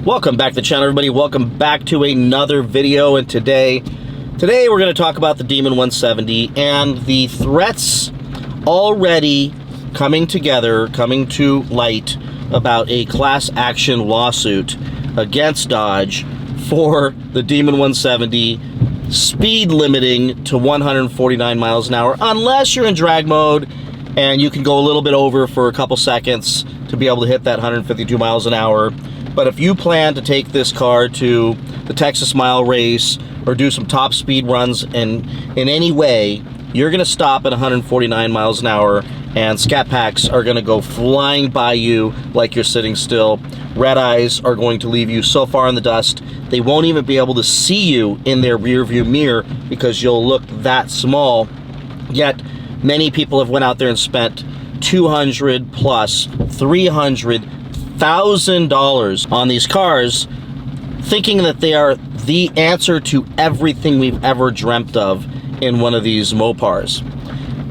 Welcome back to the channel, everybody. Welcome back to another video. And today we're going to talk about the Demon 170 and the threats already coming together, coming to light about a class action lawsuit against Dodge for the Demon 170 speed limiting to 149 miles an hour, unless you're in drag mode and you can go a little bit over for a couple seconds to be able to hit that 152 miles an hour. But if you plan to take this car to the Texas Mile Race or do some top speed runs in any way, you're going to stop at 149 miles an hour, and Scat Packs are going to go flying by you like you're sitting still. Red eyes are going to leave you so far in the dust, they won't even be able to see you in their rear view mirror because you'll look that small. Yet, many people have went out there and spent $200 plus $300,000 on these cars, thinking that they are the answer to everything we've ever dreamt of in one of these Mopars.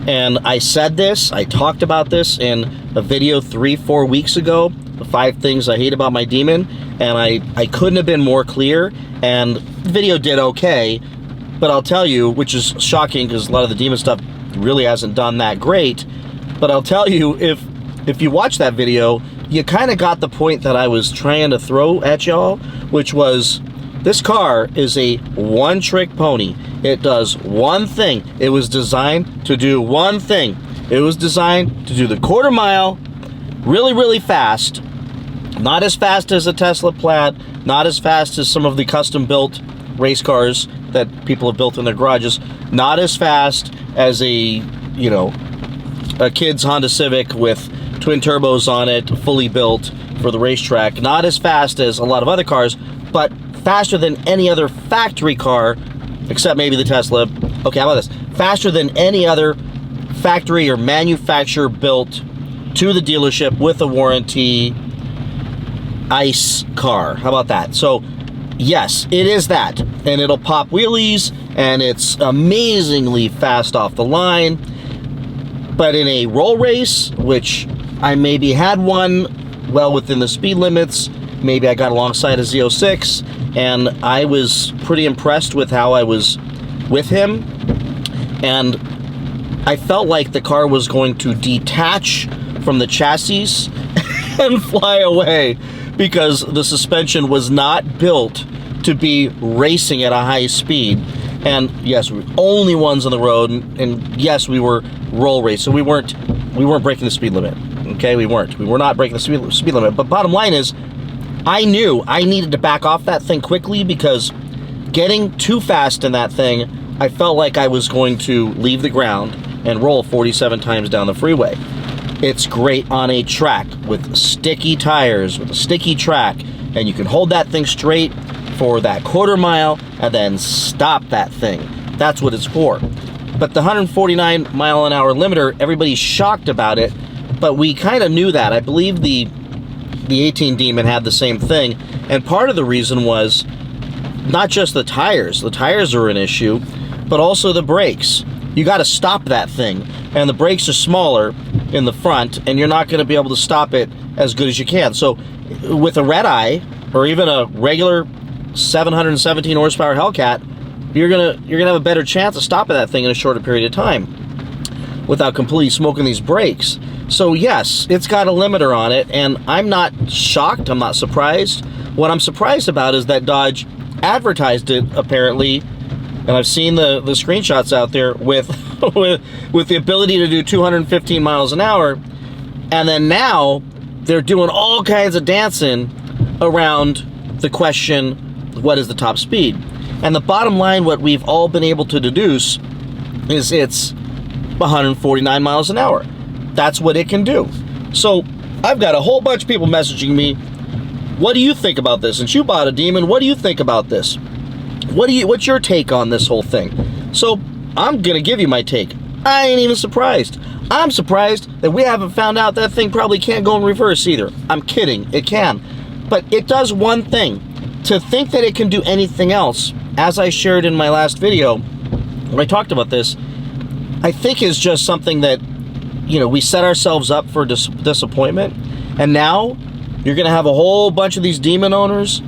And I said this, I talked about this in a video 3-4 weeks ago, the 5 things I hate about my Demon, and I couldn't have been more clear, and the video did okay, but I'll tell you, which is shocking because a lot of the Demon stuff really hasn't done that great, but I'll tell you, if you watch that video, you kind of got the point that I was trying to throw at y'all, which was, this car is a one-trick pony. It does one thing. It was designed to do one thing. It was designed to do the quarter mile really, really fast. Not as fast as a Tesla Plaid, not as fast as some of the custom-built race cars that people have built in their garages, not as fast as a kid's Honda Civic with twin turbos on it, fully built for the racetrack. Not as fast as a lot of other cars, but faster than any other factory car, except maybe the Tesla. Okay, how about this? Faster than any other factory or manufacturer built to the dealership with a warranty ICE car. How about that? So, yes, it is that. And it'll pop wheelies, and it's amazingly fast off the line. But in a roll race, which I maybe had one well within the speed limits, maybe I got alongside a Z06, and I was pretty impressed with how I was with him, and I felt like the car was going to detach from the chassis and fly away because the suspension was not built to be racing at a high speed. And yes, we were the only ones on the road, and yes, we were roll race, so we weren't breaking the speed limit. Okay, we were not breaking the speed limit. But bottom line is, I knew I needed to back off that thing quickly because getting too fast in that thing, I felt like I was going to leave the ground and roll 47 times down the freeway. It's great on a track with sticky tires, with a sticky track, and you can hold that thing straight for that quarter mile and then stop that thing. That's what it's for. But the 149 mile an hour limiter, everybody's shocked about it, but we kind of knew that. I believe the 18 Demon had the same thing, and part of the reason was not just the tires are an issue, but also the brakes. You got to stop that thing, and the brakes are smaller in the front, and you're not going to be able to stop it as good as you can. So with a red eye or even a regular 717 horsepower Hellcat, you're gonna have a better chance of stopping that thing in a shorter period of time without completely smoking these brakes. So yes, it's got a limiter on it, and I'm not shocked, I'm not surprised. What I'm surprised about is that Dodge advertised it, apparently, and I've seen the screenshots out there with with the ability to do 215 miles an hour, and then now they're doing all kinds of dancing around the question, what is the top speed? And the bottom line, what we've all been able to deduce, is it's 149 miles an hour. That's what it can do. So I've got a whole bunch of people messaging me, what do you think about this? Since you bought a Demon, what do you think about this? What's your take on this whole thing? So I'm gonna give you my take. I ain't even surprised. I'm surprised that we haven't found out that thing probably can't go in reverse either. I'm kidding, it can. But it does one thing. To think that it can do anything else, as I shared in my last video, when I talked about this, I think is just something that, we set ourselves up for disappointment. And now you're going to have a whole bunch of these Demon owners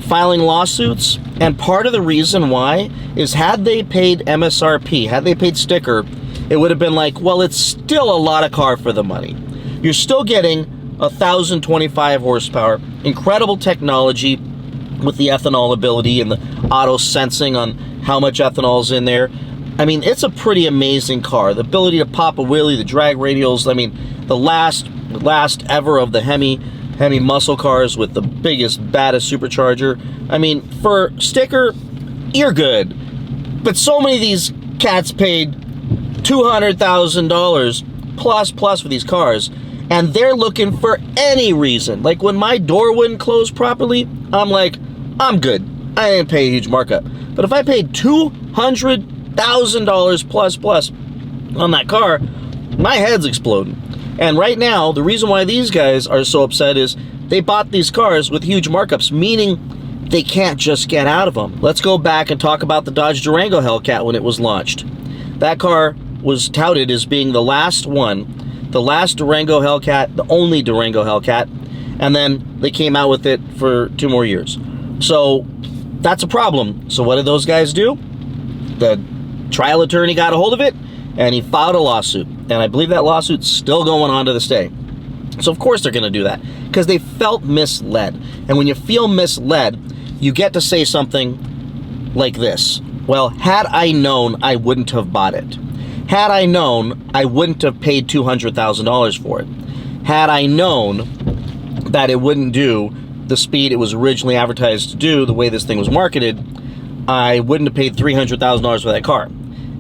filing lawsuits. And part of the reason why is, had they paid MSRP, had they paid sticker, it would have been like, well, it's still a lot of car for the money. You're still getting 1,025 horsepower, incredible technology with the ethanol ability and the auto sensing on how much ethanol is in there. I mean, it's a pretty amazing car. The ability to pop a wheelie, the drag radials. I mean, the last ever of the Hemi muscle cars with the biggest, baddest supercharger. I mean, for sticker, you're good. But so many of these cats paid $200,000 plus for these cars, and they're looking for any reason. Like when my door wouldn't close properly, I'm like, I'm good. I didn't pay a huge markup. But if I paid $200,000 plus on that car, my head's exploding. And right now, the reason why these guys are so upset is they bought these cars with huge markups, meaning they can't just get out of them. Let's go back and talk about the Dodge Durango Hellcat when it was launched. That car was touted as being the last one, the last Durango Hellcat, the only Durango Hellcat, and then they came out with it for 2 more years. So that's a problem. So what did those guys do? The trial attorney got a hold of it, and he filed a lawsuit. And I believe that lawsuit's still going on to this day. So of course they're going to do that, because they felt misled. And when you feel misled, you get to say something like this. Well, had I known, I wouldn't have bought it. Had I known, I wouldn't have paid $200,000 for it. Had I known that it wouldn't do the speed it was originally advertised to do, the way this thing was marketed, I wouldn't have paid $300,000 for that car.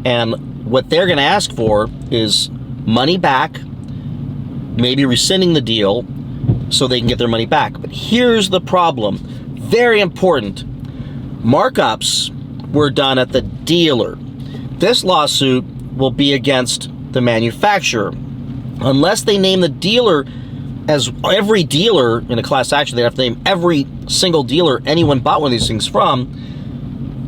And what they're going to ask for is money back, maybe rescinding the deal so they can get their money back. But here's the problem. Very important. Markups were done at the dealer. This lawsuit will be against the manufacturer. Unless they name the dealer as every dealer in a class action, they have to name every single dealer anyone bought one of these things from.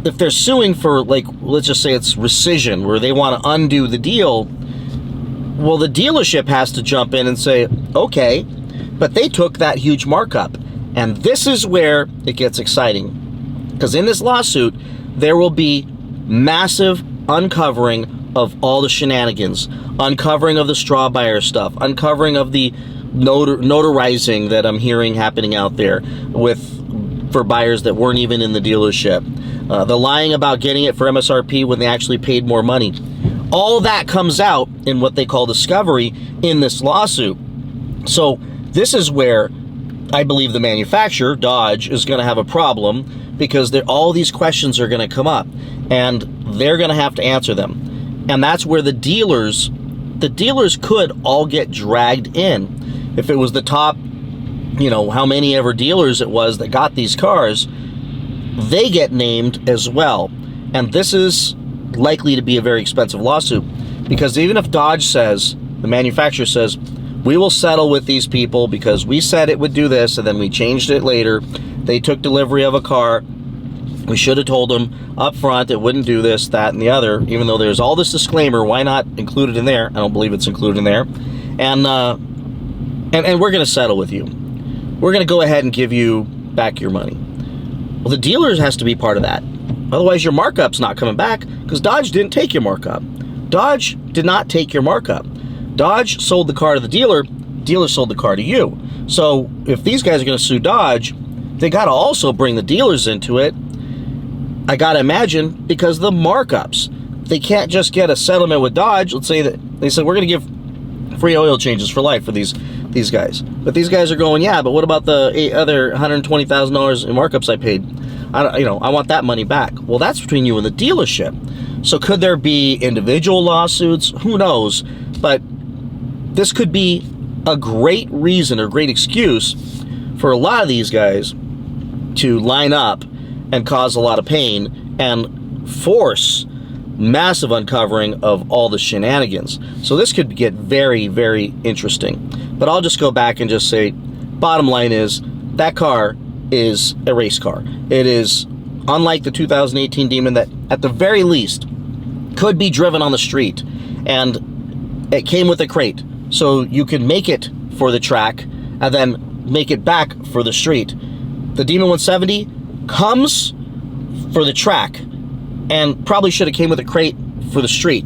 If they're suing for, like, let's just say it's rescission, where they want to undo the deal, well, the dealership has to jump in and say, okay, but they took that huge markup. And this is where it gets exciting. Because in this lawsuit, there will be massive uncovering of all the shenanigans, uncovering of the straw buyer stuff, uncovering of the notarizing that I'm hearing happening out there for buyers that weren't even in the dealership. The lying about getting it for MSRP when they actually paid more money. All that comes out in what they call discovery in this lawsuit. So this is where I believe the manufacturer, Dodge, is going to have a problem, because all these questions are going to come up, and they're going to have to answer them. And that's where the dealers could all get dragged in. If it was the top, how many ever dealers it was that got these cars, they get named as well. And this is likely to be a very expensive lawsuit, because even if Dodge says, the manufacturer says, we will settle with these people because we said it would do this and then we changed it later, they took delivery of a car, we should have told them up front it wouldn't do this, that, and the other, even though there's all this disclaimer, why not include it in there? I don't believe it's included in there. And we're going to settle with you. We're going to go ahead and give you back your money. Well, the dealer has to be part of that. Otherwise, your markup's not coming back, because Dodge didn't take your markup. Dodge did not take your markup. Dodge sold the car to the dealer sold the car to you. So if these guys are going to sue Dodge, they got to also bring the dealers into it. I got to imagine, because the markups. They can't just get a settlement with Dodge. Let's say that they said, we're going to give free oil changes for life for these guys. But these guys are going, yeah, but what about the other $120,000 in markups I paid? I want that money back. Well, that's between you and the dealership. So could there be individual lawsuits? Who knows? But this could be a great reason or great excuse for a lot of these guys to line up and cause a lot of pain and force massive uncovering of all the shenanigans. So this could get very, very interesting. But I'll just go back and just say, bottom line is, that car is a race car. It is unlike the 2018 Demon that, at the very least, could be driven on the street. And it came with a crate, so you could make it for the track and then make it back for the street. The Demon 170 comes for the track, and probably should have came with a crate for the street,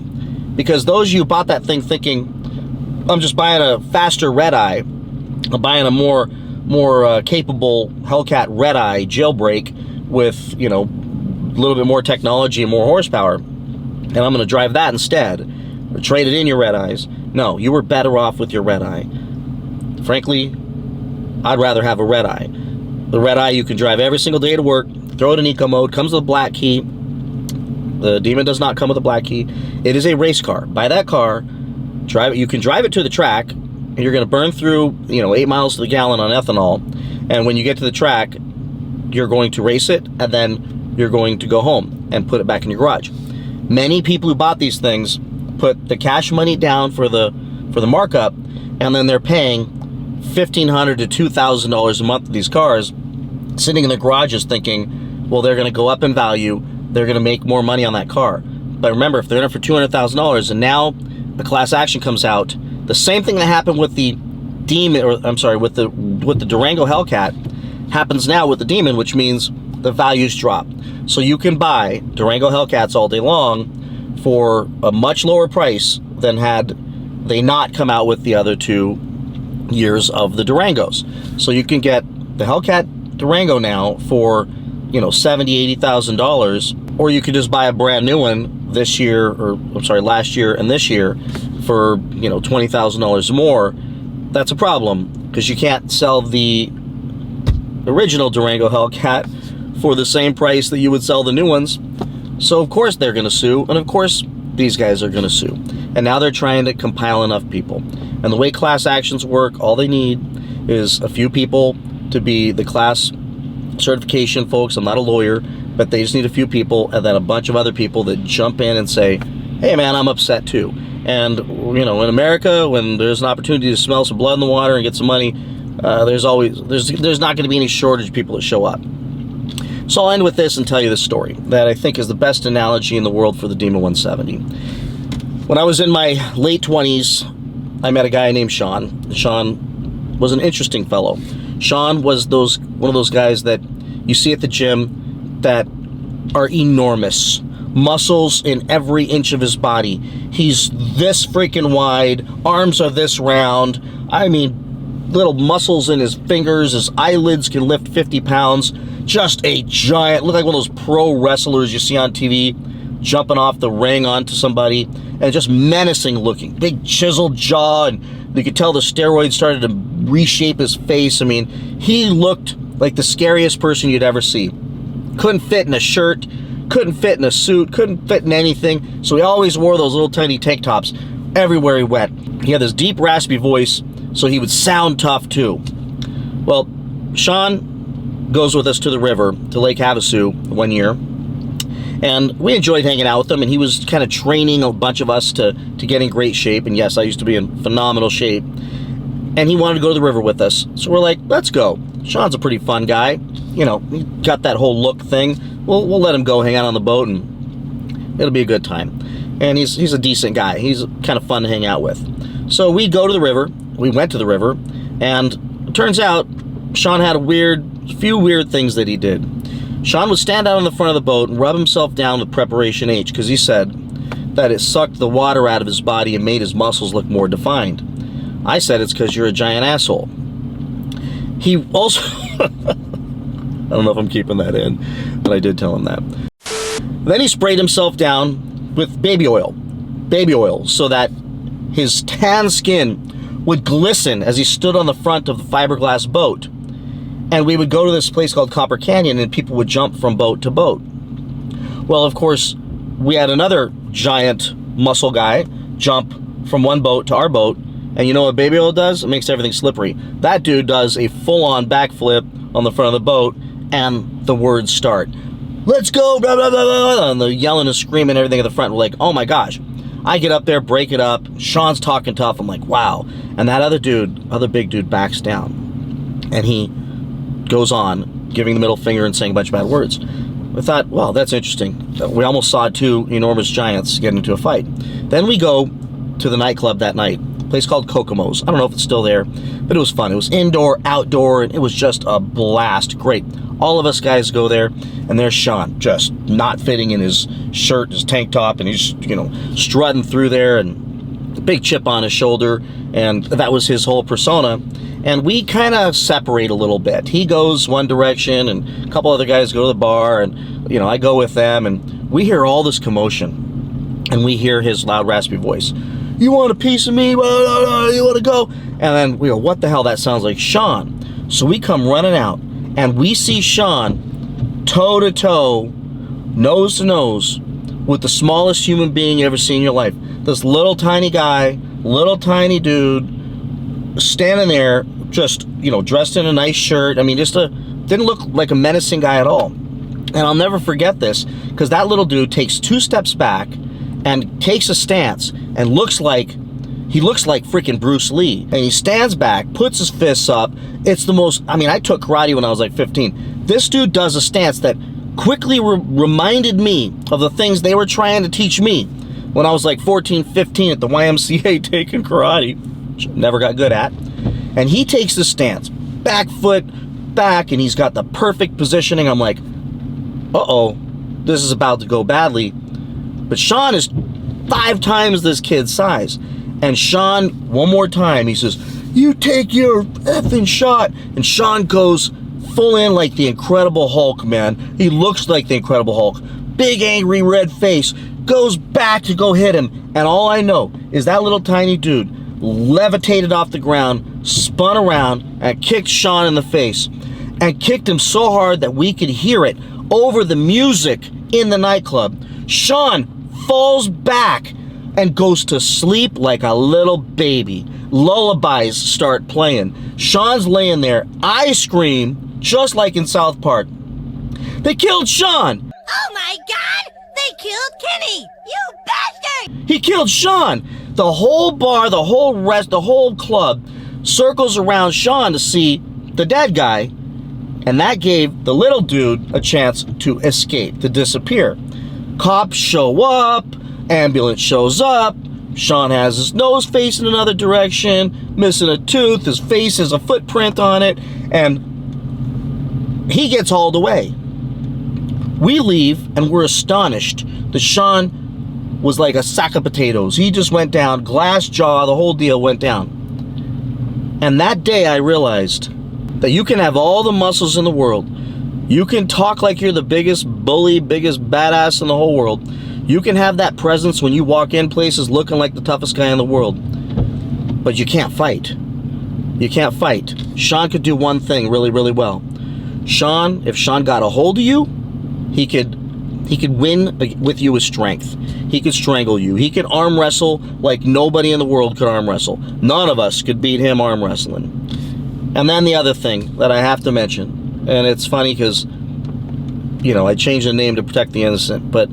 because those of you who bought that thing thinking, I'm just buying a faster Red-Eye, I'm buying a more capable Hellcat Red-Eye jailbreak with, you know, a little bit more technology and more horsepower, and I'm going to drive that instead, or trade it in your Red-Eyes. No, you were better off with your Red-Eye. Frankly, I'd rather have a Red-Eye. The Red-Eye you can drive every single day to work, throw it in eco mode, comes with a black key. The Demon does not come with a black key. It is a race car. Buy that car, drive it. You can drive it to the track, and you're going to burn through, you know, 8 miles to the gallon on ethanol. And when you get to the track, you're going to race it, and then you're going to go home and put it back in your garage. Many people who bought these things put the cash money down for the markup, and then they're paying $1,500 to $2,000 a month for these cars, sitting in their garages thinking, well, they're going to go up in value, they're going to make more money on that car. But remember, if they're in it for $200,000 and now the class action comes out, the same thing that happened with the Demon, or I'm sorry, with the Durango Hellcat, happens now with the Demon, which means the values drop. So you can buy Durango Hellcats all day long for a much lower price than had they not come out with the other 2 years of the Durangos. So you can get the Hellcat Durango now for, you know, $70,000, $80,000, or you could just buy a brand new one this year, or I'm sorry, last year and this year for, you know, $20,000 more. That's a problem, because you can't sell the original Durango Hellcat for the same price that you would sell the new ones. So of course they're going to sue, and of course these guys are going to sue. And now they're trying to compile enough people. And the way class actions work, all they need is a few people to be the class certification folks. I'm not a lawyer, but they just need a few people, and then a bunch of other people that jump in and say, hey man, I'm upset too. And, you know, in America, when there's an opportunity to smell some blood in the water and get some money, there's not going to be any shortage of people that show up. So I'll end with this and tell you this story that I think is the best analogy in the world for the Demon 170. When I was in my late 20s, I met a guy named Sean. Sean was an interesting fellow. Sean was one of those guys that you see at the gym that are enormous. Muscles in every inch of his body. He's this freaking wide. Arms are this round. I mean, little muscles in his fingers. His eyelids can lift 50 pounds. Just a giant, look like one of those pro wrestlers you see on TV, jumping off the ring onto somebody, and just menacing looking. Big chiseled jaw, and you could tell the steroids started to reshape his face. I mean, he looked like the scariest person you'd ever see. Couldn't fit in a shirt, couldn't fit in a suit, couldn't fit in anything, so he always wore those little tiny tank tops everywhere he went. He had this deep, raspy voice, so he would sound tough too. Well, Sean goes with us to the river, to Lake Havasu one year, and we enjoyed hanging out with him, and he was kind of training a bunch of us to get in great shape. And yes, I used to be in phenomenal shape, and he wanted to go to the river with us, so we're like, let's go. Sean's a pretty fun guy, you know, he got that whole look thing. We'll let him go hang out on the boat, and it'll be a good time. And he's a decent guy. He's kind of fun to hang out with. So we go to the river. We went to the river, and it turns out Sean had a few weird things that he did. Sean would stand out on the front of the boat and rub himself down with Preparation H, because he said that it sucked the water out of his body and made his muscles look more defined. I said it's because you're a giant asshole. He also, I don't know if I'm keeping that in, but I did tell him that. Then he sprayed himself down with baby oil, so that his tan skin would glisten as he stood on the front of the fiberglass boat. And we would go to this place called Copper Canyon, and people would jump from boat to boat. Well, of course, we had another giant muscle guy jump from one boat to our boat, and you know what baby oil does? It makes everything slippery. That dude does a full-on backflip on the front of the boat, and the words start. Let's go, blah, blah, blah, blah, and they're yelling and screaming and everything at the front. We're like, oh my gosh. I get up there, break it up. Sean's talking tough. I'm like, wow. And that other big dude backs down. And he goes on, giving the middle finger and saying a bunch of bad words. I thought, well, that's interesting. We almost saw two enormous giants get into a fight. Then we go to the nightclub that night. A place called Kokomo's. I don't know if it's still there, but it was fun. It was indoor, outdoor, and it was just a blast. Great. All of us guys go there, and there's Sean, just not fitting in his shirt, his tank top, and he's, strutting through there, and a big chip on his shoulder, and that was his whole persona. And we kind of separate a little bit. He goes one direction, and a couple other guys go to the bar, and, I go with them, and we hear all this commotion, and we hear his loud, raspy voice. You want a piece of me? You want to go? And then we go, what the hell? That sounds like Sean. So we come running out, and we see Sean toe-to-toe, nose-to-nose, with the smallest human being you ever seen in your life. This little tiny guy, little tiny dude, standing there, just, dressed in a nice shirt. I mean, didn't look like a menacing guy at all. And I'll never forget this, because that little dude takes 2 steps back and takes a stance and looks like freaking Bruce Lee. And he stands back, puts his fists up. It's the most, I took karate when I was like 15. This dude does a stance that quickly reminded me of the things they were trying to teach me when I was like 14, 15 at the YMCA taking karate, which I never got good at. And he takes this stance, back foot, back, and he's got the perfect positioning. I'm like, uh-oh, this is about to go badly. But Sean is 5 times this kid's size. And Sean, one more time, he says, you take your effing shot. And Sean goes full in like the Incredible Hulk, man. He looks like the Incredible Hulk. Big, angry, red face. Goes back to go hit him. And all I know is that little tiny dude levitated off the ground, spun around, and kicked Sean in the face. And kicked him so hard that we could hear it over the music in the nightclub. Sean falls back and goes to sleep like a little baby. Lullabies start playing. Sean's laying there. I scream, just like in South Park. They killed Sean! Oh my God! They killed Kenny! You bastard! He killed Sean! The whole bar, the whole club circles around Sean to see the dead guy, and that gave the little dude a chance to escape, to disappear. Cops show up, ambulance shows up, Sean has his nose facing another direction, missing a tooth, his face has a footprint on it, and he gets hauled away. We leave, and we're astonished that Sean was like a sack of potatoes. He just went down, glass jaw, the whole deal went down. And that day I realized that you can have all the muscles in the world. You can talk like you're the biggest bully, biggest badass in the whole world. You can have that presence when you walk in places looking like the toughest guy in the world. But you can't fight. You can't fight. Sean could do one thing really, really well. Sean, if Sean got a hold of you, he could win with you with strength. He could strangle you. He could arm wrestle like nobody in the world could arm wrestle. None of us could beat him arm wrestling. And then the other thing that I have to mention, and it's funny because, I changed the name to protect the innocent, but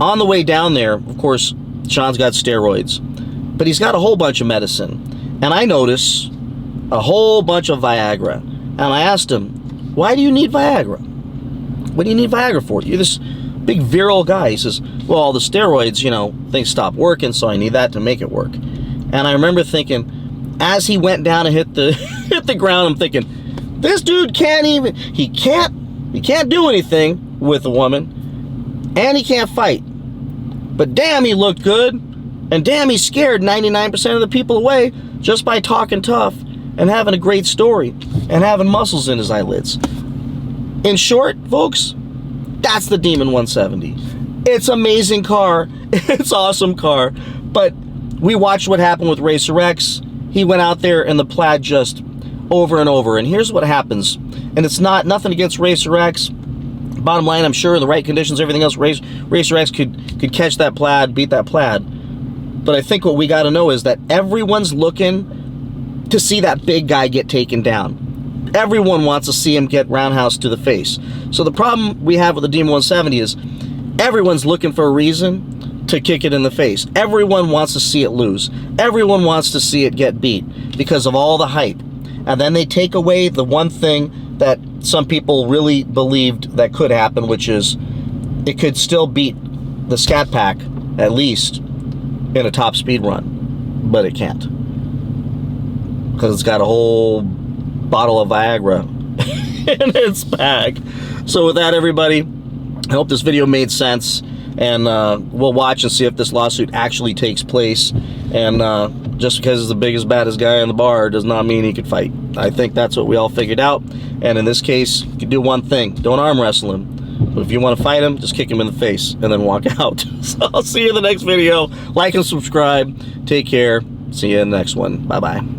on the way down there, of course, Sean's got steroids, but he's got a whole bunch of medicine. And I notice a whole bunch of Viagra. And I asked him, why do you need Viagra? What do you need Viagra for? You're this big virile guy. He says, well, all the steroids, things stop working, so I need that to make it work. And I remember thinking, as he went down and hit the ground, I'm thinking, this dude he can't do anything with a woman, and he can't fight. But damn, he looked good, and damn, he scared 99% of the people away just by talking tough and having a great story and having muscles in his eyelids. In short, folks, that's the Demon 170. It's amazing car. It's awesome car. But we watched what happened with Racer X. He went out there in the Plaid just over and over. And here's what happens. And it's nothing against Racer X. Bottom line, I'm sure in the right conditions, everything else, Racer X could catch that Plaid, beat that Plaid. But I think what we got to know is that everyone's looking to see that big guy get taken down. Everyone wants to see him get roundhouse to the face. So the problem we have with the Demon 170 is everyone's looking for a reason to kick it in the face. Everyone wants to see it lose. Everyone wants to see it get beat because of all the hype. And then they take away the one thing that some people really believed that could happen, which is it could still beat the Scat Pack, at least, in a top speed run. but it can't. Because it's got a whole bottle of Viagra in its bag. So with that, everybody, I hope this video made sense. And we'll watch and see if this lawsuit actually takes place. And just because he's the biggest, baddest guy in the bar does not mean he could fight. I think that's what we all figured out. And in this case, you can do one thing. Don't arm wrestle him. But if you want to fight him, just kick him in the face and then walk out. So I'll see you in the next video. Like and subscribe. Take care. See you in the next one. Bye-bye.